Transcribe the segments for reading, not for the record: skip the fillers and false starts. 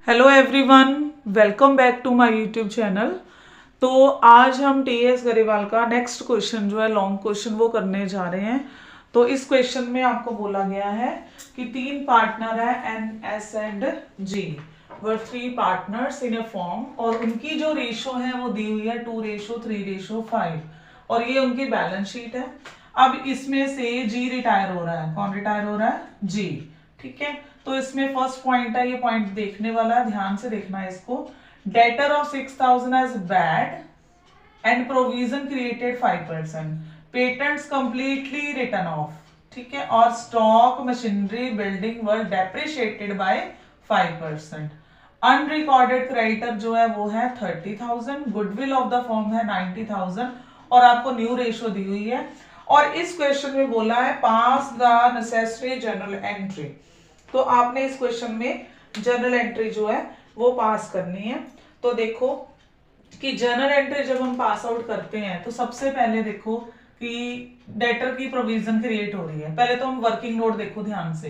Hello everyone, welcome back to my YouTube channel. तो आज हम टीएस गरेवाल का नेक्स्ट क्वेश्चन जो है लॉन्ग क्वेश्चन वो करने जा रहे हैं। तो इस क्वेश्चन में आपको बोला गया है कि तीन पार्टनर है N S and G were three partners in a form और उनकी जो रेशो है वो दी हुई है 2:3:5 और ये उनकी बैलेंस शीट है। अब इसमें से जी रिटायर हो रहा है। कौन रिटायर हो रहा है? जी। ठीक है, तो इसमें फर्स्ट पॉइंट है, ये पॉइंट देखने वाला है, ध्यान से देखना है इसको। Debtor of 6,000 as bad and provision created 5%, patents completely written off. ठीक है, और stock machinery building were depreciated by 5%। Unrecorded creditor जो है वो है 30,000, गुडविल ऑफ द फर्म है 90,000 और आपको न्यू रेशियो दी हुई है। और इस क्वेश्चन में बोला है पास द नेसेसरी जर्नल एंट्री। तो आपने इस क्वेश्चन में जर्नल एंट्री जो है वो पास करनी है। तो देखो कि जर्नल एंट्री जब हम पास आउट करते हैं तो सबसे पहले देखो कि डेटर की प्रोविजन क्रिएट हो रही है। पहले तो हम वर्किंग नोट देखो ध्यान से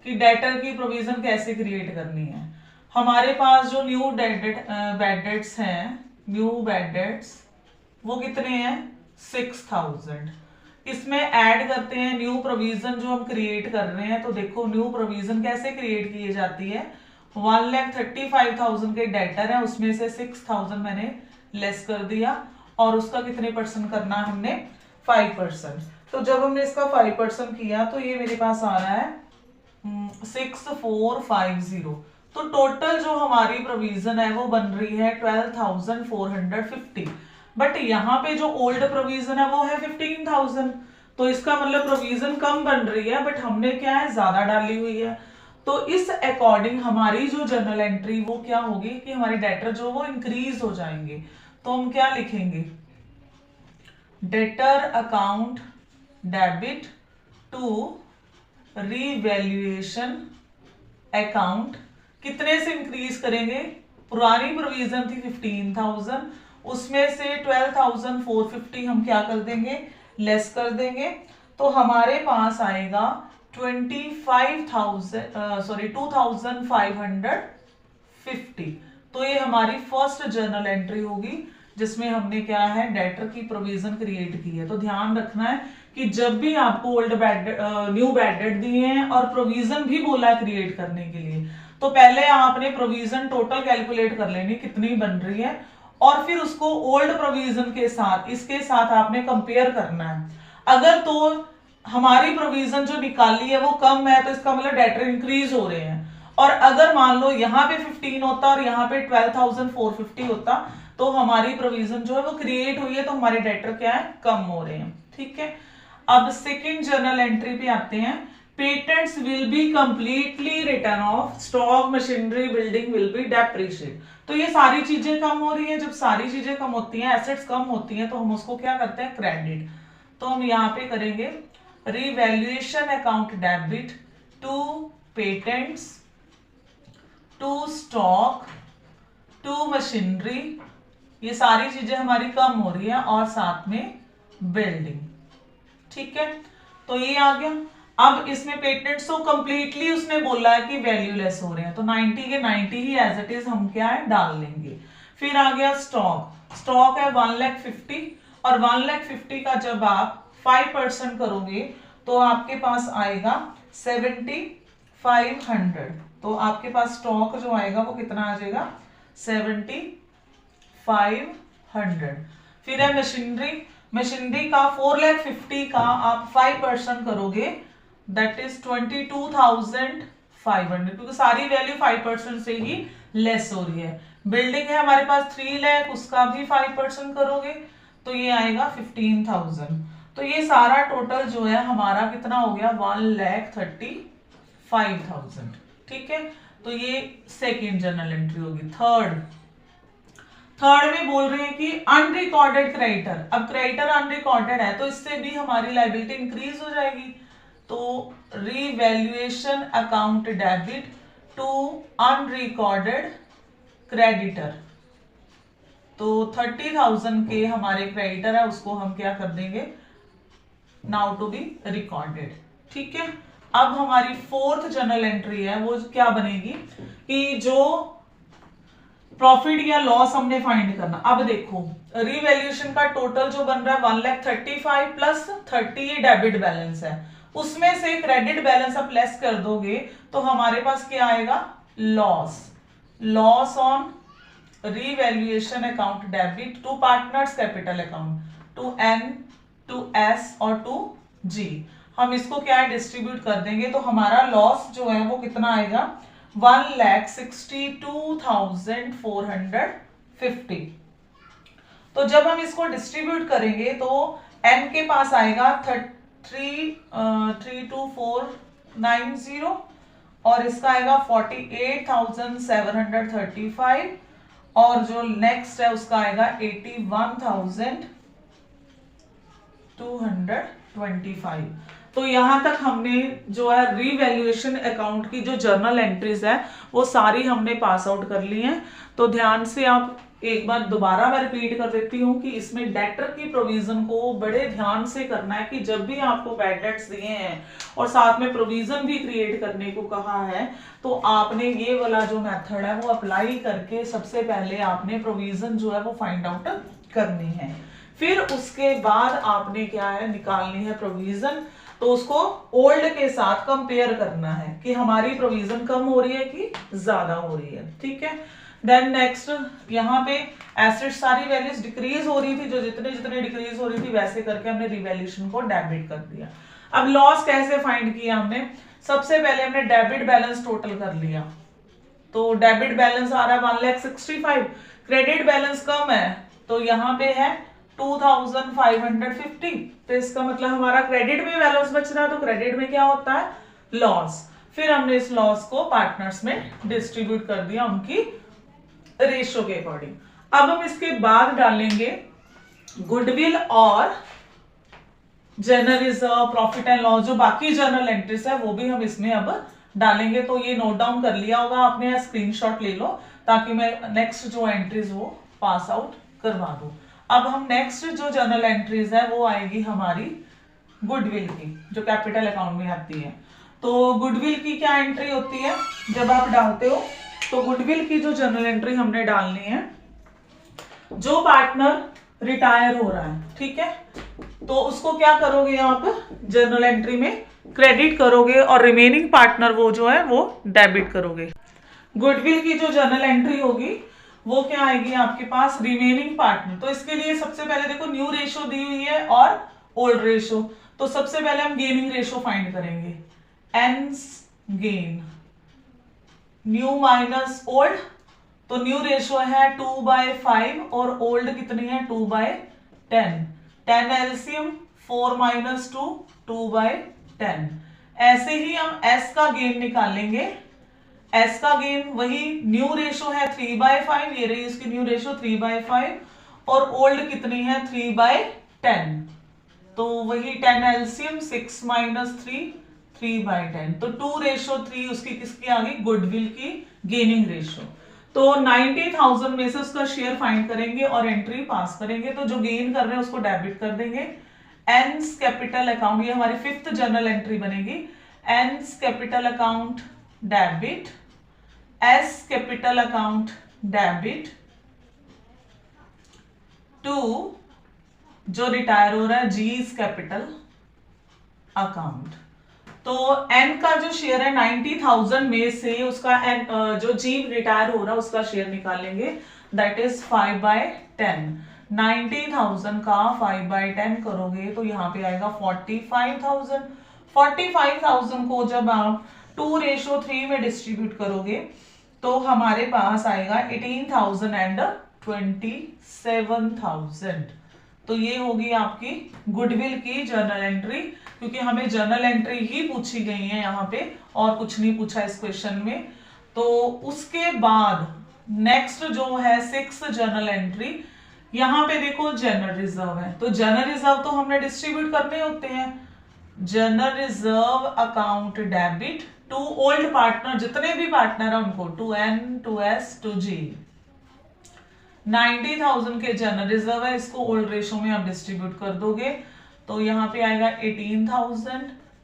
कि डेटर की प्रोविजन कैसे क्रिएट करनी है। हमारे पास जो न्यू बैड डेट्स हैं, न्यू बैड डेट्स वो कितने हैं? 6,000। इसमें ऐड करते हैं न्यू प्रोविजन जो हम क्रिएट कर रहे हैं। तो देखो न्यू प्रोविजन कैसे क्रिएट की जाती है। 1,35,000 के डेटर है, उसमें से 6,000 मैंने लेस कर दिया और उसका कितने परसेंट करना है हमने? 5%। तो जब हमने इसका 5% किया तो ये मेरे पास आ रहा है 6,450। तो टोटल जो हमारी प्रोविजन है वो बन रही है 12,450। बट यहाँ पे जो ओल्ड प्रोविजन है वो है 15,000। तो इसका मतलब प्रोविजन कम बन रही है बट हमने क्या है ज्यादा डाली हुई है। तो इस अकॉर्डिंग हमारी जो जर्नल एंट्री वो क्या होगी कि हमारे डेटर जो वो इंक्रीज हो जाएंगे। तो हम क्या लिखेंगे? Debtor account debit to revaluation account. कितने से इंक्रीज करेंगे? पुरानी प्रोविजन थी 15,000, उसमें से 12,450 हम क्या कर देंगे? लेस कर देंगे। तो हमारे पास आएगा 2,550। तो ये हमारी फर्स्ट जर्नल एंट्री होगी जिसमें हमने क्या है डेटर की प्रोविजन क्रिएट की है। तो ध्यान रखना है कि जब भी आपको old bad new bad debt दिए हैं और प्रोविजन भी बोला है क्रिएट करने के लिए, तो पहले आपने प्रोविजन टोटल कैलकुलेट कर लेनी कितनी बन रही है और फिर उसको ओल्ड प्रोविजन के साथ इसके साथ आपने कंपेयर करना है। अगर तो हमारी प्रोविजन जो निकाली है वो कम है तो इसका मतलब डेटर इंक्रीज हो रहे हैं। और अगर मान लो यहाँ पे 15 होता और यहाँ पे 12,450 होता तो हमारी प्रोविजन जो है वो क्रिएट हुई है तो हमारे डेटर क्या है? कम हो रहे हैं। ठीक है, अब सेकेंड जर्नल एंट्री पे आते हैं। Patents will be completely written of, stock machinery building will be depreciate. तो ये सारी चीजें कम हो रही है। जब सारी चीजें कम होती हैं, एसेट्स कम होती हैं, तो हम उसको क्या करते हैं? क्रेडिट। तो हम यहाँ पे करेंगे revaluation account debit to patents to stock to machinery. ये सारी चीजें हमारी कम हो रही है और साथ में बिल्डिंग। ठीक है, तो ये आ गया। अब इसमें पेटेंट्स तो कंप्लीटली उसने बोला है कि वैल्यूलेस हो रहे हैं तो 90 के 90 ही एज इट इज हम क्या है डाल लेंगे। फिर आ गया स्टॉक। स्टॉक है 1,50,000 और 1,50,000 का जब आप 5% करोगे तो आपके पास आएगा 7,500। तो आपके पास स्टॉक जो आएगा वो कितना आ जाएगा? 7,500। फिर है मशीनरी। मशीनरी का 4,50,000 का आप 5% करोगे दैट इज 22,500 क्योंकि सारी वैल्यू 5% से ही लेस हो रही है। बिल्डिंग है हमारे पास 3 लाख, उसका भी 5% करोगे तो ये आएगा 15,000। तो ये सारा टोटल जो है हमारा कितना हो गया? 1,35,000। ठीक है, तो ये सेकेंड जर्नल एंट्री होगी। थर्ड में बोल रहे हैं कि अनरिकॉर्डेड क्रेडिटर। अब क्रेडिटर अनरिकॉर्डेड है तो इससे भी हमारी लायबिलिटी इंक्रीज हो जाएगी। तो revaluation account debit to unrecorded creditor. तो 30,000 के हमारे क्रेडिटर है उसको हम क्या कर देंगे? Now to be recorded. ठीक है, अब हमारी फोर्थ जर्नल एंट्री है वो क्या बनेगी कि जो प्रॉफिट या लॉस हमने फाइंड करना। अब देखो रीवैल्यूएशन का टोटल जो बन रहा है 1,35,000 प्लस 30 ये डेबिट बैलेंस है, उसमें से क्रेडिट बैलेंस आप लेस कर दोगे तो हमारे पास क्या आएगा, loss. Loss on revaluation account debit to partners capital account, to N, to S और टू जी। हम इसको क्या है डिस्ट्रीब्यूट कर देंगे तो हमारा लॉस जो है वो कितना आएगा, 1,62,450। तो जब हम इसको डिस्ट्रीब्यूट करेंगे तो एन के पास आएगा 32490 और इसका आएगा 48,735 और जो नेक्स्ट है उसका आएगा 81,225। तो यहां तक हमने जो है रीवैल्यूएशन अकाउंट की जो जर्नल एंट्रीज है वो सारी हमने पास आउट कर ली हैं। तो ध्यान से आप एक बार दोबारा मैं रिपीट कर देती हूँ कि इसमें डेटर की प्रोविजन को बड़े ध्यान से करना है कि जब भी आपको बैड डेट्स दिए हैं और साथ में प्रोविजन भी क्रिएट करने को कहा है तो आपने ये वाला जो मेथड है वो अप्लाई करके सबसे पहले आपने प्रोविजन जो है वो फाइंड आउट करनी है। फिर उसके बाद आपने क्या है निकालनी है प्रोविजन, तो उसको ओल्ड के साथ कंपेयर करना है कि हमारी प्रोविजन कम हो रही है कि ज्यादा हो रही है। ठीक है, देन नेक्स्ट यहाँ पे एसेट सारी वैल्यूज डिक्रीज हो रही थी, जो जितने जितने डिक्रीज हो रही थी वैसे करके हमने रिवैल्यूएशन को डेबिट कर दिया। अब लॉस कैसे फाइंड किया हमने, सबसे पहले हमने डेबिट बैलेंस टोटल कर लिया। तो डेबिट बैलेंस आ रहा है 1,65,000, क्रेडिट बैलेंस कम है तो यहाँ पे है 2,550। तो इसका मतलब हमारा क्रेडिट में बैलेंस बच रहा है, तो क्रेडिट में क्या होता है, लॉस। फिर हमने इस लॉस को पार्टनर्स में डिस्ट्रीब्यूट कर दिया उनकी रेशियो के अकॉर्डिंग। अब हम इसके बाद डालेंगे गुडविल और general reserve, profit and loss, जो बाकी जर्नल एंट्रीज है वो भी हम इसमें अब डालेंगे। तो ये नोट डाउन कर लिया होगा आपने, स्क्रीनशॉट ले लो ताकि मैं नेक्स्ट जो एंट्रीज वो पास आउट करवा दूं। अब हम नेक्स्ट जो जर्नल एंट्रीज है वो आएगी हमारी गुडविल की, जो कैपिटल अकाउंट में आती है। तो गुडविल की क्या एंट्री होती है, जब आप डालते हो तो गुडविल की जो जर्नल एंट्री हमने डालनी है, जो पार्टनर रिटायर हो रहा है, ठीक है, तो उसको क्या करोगे आप जर्नल एंट्री में क्रेडिट करोगे और रिमेनिंग पार्टनर वो जो है वो डेबिट करोगे। गुडविल की जो जर्नल एंट्री होगी वो क्या आएगी आपके पास, रिमेनिंग पार्टनर। तो इसके लिए सबसे पहले देखो न्यू रेशो दी हुई है और ओल्ड रेशो, तो सबसे पहले हम गेनिंग रेशो फाइंड करेंगे, एन्स गेन, न्यू माइनस ओल्ड। तो न्यू रेशो है 2/5 और ओल्ड कितनी है 2/10। 10 एलसीएम 4 माइनस 2, 2/10। ऐसे ही हम एस का गेन निकालेंगे। एस का गेन वही न्यू रेशो है 3/5, ये रही इसकी न्यू रेशो 3/5 और ओल्ड कितनी है 3/10। तो वही 10 एलसीएम 6 माइनस 3, 3/10। तो 2:3 उसकी किसकी आ गई, गुडविल की गेनिंग रेशो। तो 90,000 में से उसका शेयर फाइंड करेंगे और एंट्री पास करेंगे। तो जो गेन कर रहे हैं उसको डेबिट कर देंगे। एन्स कैपिटल अकाउंट, ये हमारी 5th जर्नल एंट्री बनेगी। N's capital account debit, S capital account debit to जो रिटायर हो रहा है जी's कैपिटल अकाउंट। तो एन का जो शेयर है 90,000 में से उसका एन जो जी रिटायर हो रहा है उसका शेयर निकालेंगे, दैट इज 5/10। 90,000 का 5/10 करोगे तो यहाँ पे आएगा 45,000। 45,000 को जब आप 2:3 में डिस्ट्रीब्यूट करोगे तो हमारे पास आएगा 18,000 एंड 27,000। तो ये होगी आपकी गुडविल की जर्नल एंट्री, क्योंकि हमें जर्नल एंट्री ही पूछी गई है यहाँ पे और कुछ नहीं पूछा इस क्वेश्चन में। तो उसके बाद नेक्स्ट जो है 6th जर्नल एंट्री, यहाँ पे देखो जनरल रिजर्व है। तो जनरल रिजर्व तो हमने डिस्ट्रीब्यूट करने होते हैं। General reserve account debit to old partner, जितने भी पार्टनर है उनको, to N, to S, to G. 90,000 के जनरल रिजर्व है, इसको ओल्ड रेशो में आप डिस्ट्रीब्यूट कर दोगे तो यहाँ पे आएगा 18,000,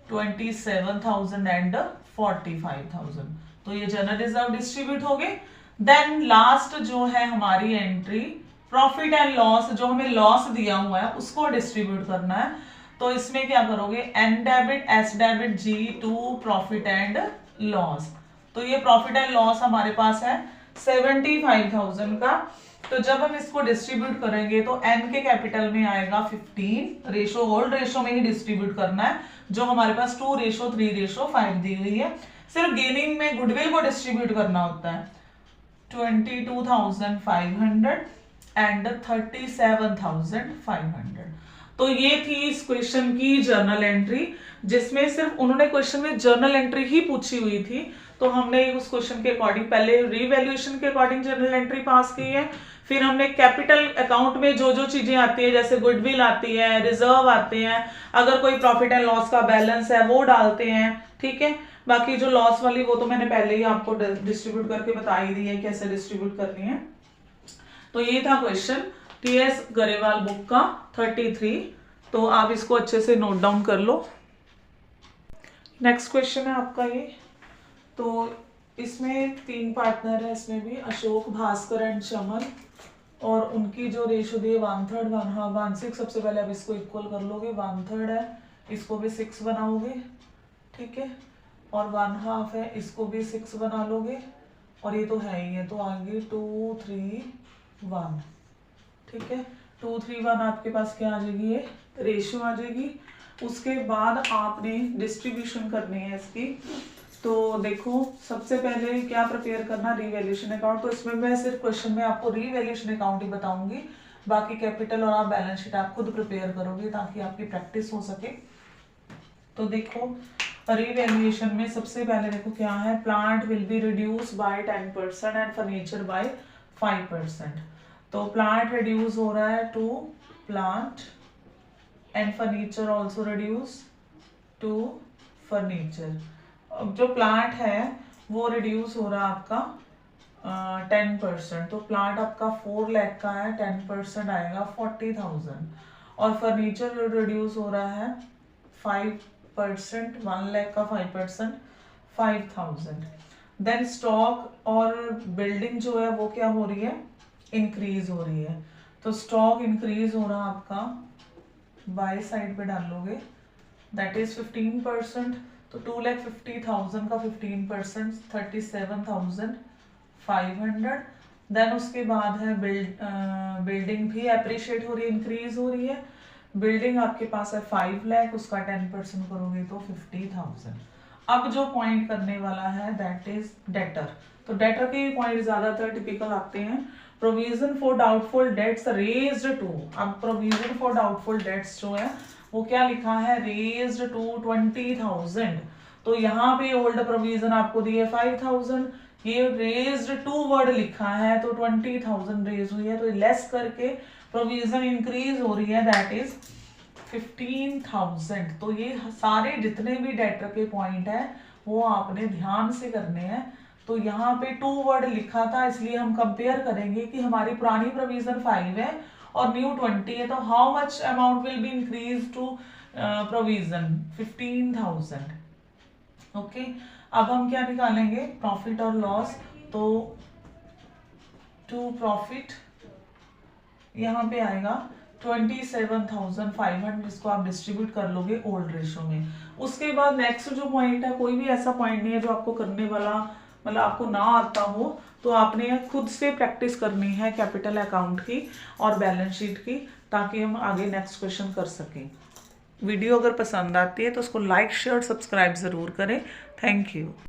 27,000 एंड 45,000। तो ये जनरल रिजर्व डिस्ट्रीब्यूट हो गए। देन लास्ट जो है हमारी एंट्री प्रॉफिट एंड लॉस, जो हमें लॉस दिया हुआ है उसको डिस्ट्रीब्यूट करना है। तो इसमें क्या करोगे, N debit S debit G to profit and loss. तो ये प्रॉफिट एंड लॉस हमारे पास है 75,000 का। तो जब हम इसको डिस्ट्रीब्यूट करेंगे तो एन के कैपिटल में आएगा 15, रेशो ओल्ड रेशो में ही डिस्ट्रीब्यूट करना है, जो हमारे पास 2:3:5 दी हुई है। सिर्फ गेनिंग में गुडविल को डिस्ट्रीब्यूट करना होता है, 22,500 एंड 37,500। तो ये थी इस क्वेश्चन की जर्नल एंट्री, जिसमें सिर्फ उन्होंने क्वेश्चन में जर्नल एंट्री ही पूछी हुई थी। तो हमने उस क्वेश्चन के अकॉर्डिंग पहले रीवैल्यूएशन के अकॉर्डिंग जर्नल एंट्री पास की है, फिर हमने कैपिटल अकाउंट में जो जो चीजें आती है, जैसे गुडविल आती है, रिजर्व आते हैं, अगर कोई प्रॉफिट एंड लॉस का बैलेंस है वो डालते हैं, ठीक है। बाकी जो लॉस वाली वो तो मैंने पहले ही आपको डिस्ट्रीब्यूट करके बता ही दी है कैसे डिस्ट्रीब्यूट करनी है। तो ये था क्वेश्चन टीएस गरेवाल बुक का 33। तो आप इसको अच्छे से नोट डाउन कर लो। नेक्स्ट क्वेश्चन है आपका ये। तो इसमें 3 पार्टनर है, इसमें भी अशोक, भास्कर एंड चमन, और उनकी जो रेशो दी है 1/3 1/6। सबसे पहले आप इसको इक्वल कर लोगे, 1/3 है इसको भी 6 बनाओगे, ठीक है, और 1/2 है इसको भी 6 बना लोगे, और ये तो है ही है, तो आगे 2 3 1, ठीक है। 2 3 1 आपके पास क्या आ जाएगी, ये रेशियो आ जाएगी। उसके बाद आपने डिस्ट्रीब्यूशन करनी है इसकी। तो देखो सबसे पहले क्या प्रिपेयर करना, रीवैल्यूएशन अकाउंट। तो इसमें मैं सिर्फ क्वेश्चन में आपको रीवैल्यूएशन अकाउंट ही बताऊंगी, बाकी कैपिटल और आप बैलेंस शीट आप खुद प्रिपेयर करोगे ताकि आपकी प्रैक्टिस हो सके। तो देखो रीवैल्यूएशन में सबसे पहले देखो क्या है, plant will be reduce by 10% and furniture by 5%। तो प्लांट रिड्यूस हो रहा है to plant and furniture also reduce to furniture. जो प्लांट है वो रिड्यूस हो रहा है आपका 10%। तो प्लांट आपका 4 लाख का है, 10% आएगा 40,000। और फर्नीचर रिड्यूस हो रहा है 5%, 1 लाख का 5% 5,000। देन स्टॉक और बिल्डिंग जो है वो क्या हो रही है, इंक्रीज हो रही है। तो स्टॉक इंक्रीज हो रहा है आपका, बाय साइड पे डालोगे, दैट इज 15%। तो 2,50,000 का 15% 37,500। देन उसके बाद है बिल्डिंग भी अप्रिशिएट हो रही है, इंक्रीज हो रही है। बिल्डिंग आपके पास है 5 लाख, उसका 10% करोगे तो 50,000। अब जो पॉइंट करने वाला है दैट इज डेटर। तो डेटर के पॉइंट ज्यादातर टिपिकल आते हैं। Provision for doubtful debts raised to. अब प्रोविजन फॉर डाउटफुल डेट्स जो है वो क्या लिखा है, रेज्ड टू 20,000। तो यहाँ पे ओल्ड प्रोविजन आपको दिए 5,000, ये रेज्ड टू वर्ड लिखा है तो 20,000 रेज हुई है, तो लेस करके प्रोविजन इंक्रीज हो रही है, दैट इज 15,000। तो ये सारे जितने भी डेटर के पॉइंट है वो आपने ध्यान से करने हैं। तो यहाँ पे 2 वर्ड लिखा था, इसलिए हम कंपेयर करेंगे कि हमारी पुरानी प्रोविजन 5 है और न्यू 20 है, तो how much amount will be increase to provision 15,000। Okay, अब हम क्या निकालेंगे, प्रॉफिट और लॉस। तो टू प्रॉफिट यहाँ पे आएगा 27,500, जिसको आप डिस्ट्रीब्यूट कर लोगे ओल्ड रेशो में। उसके बाद नेक्स्ट जो पॉइंट है, कोई भी ऐसा पॉइंट नहीं है जो आपको करने वाला मतलब आपको ना आता हो, तो आपने खुद से प्रैक्टिस करनी है कैपिटल अकाउंट की और बैलेंस शीट की, ताकि हम आगे नेक्स्ट क्वेश्चन कर सकें। वीडियो अगर पसंद आती है तो उसको लाइक शेयर सब्सक्राइब ज़रूर करें। Thank you.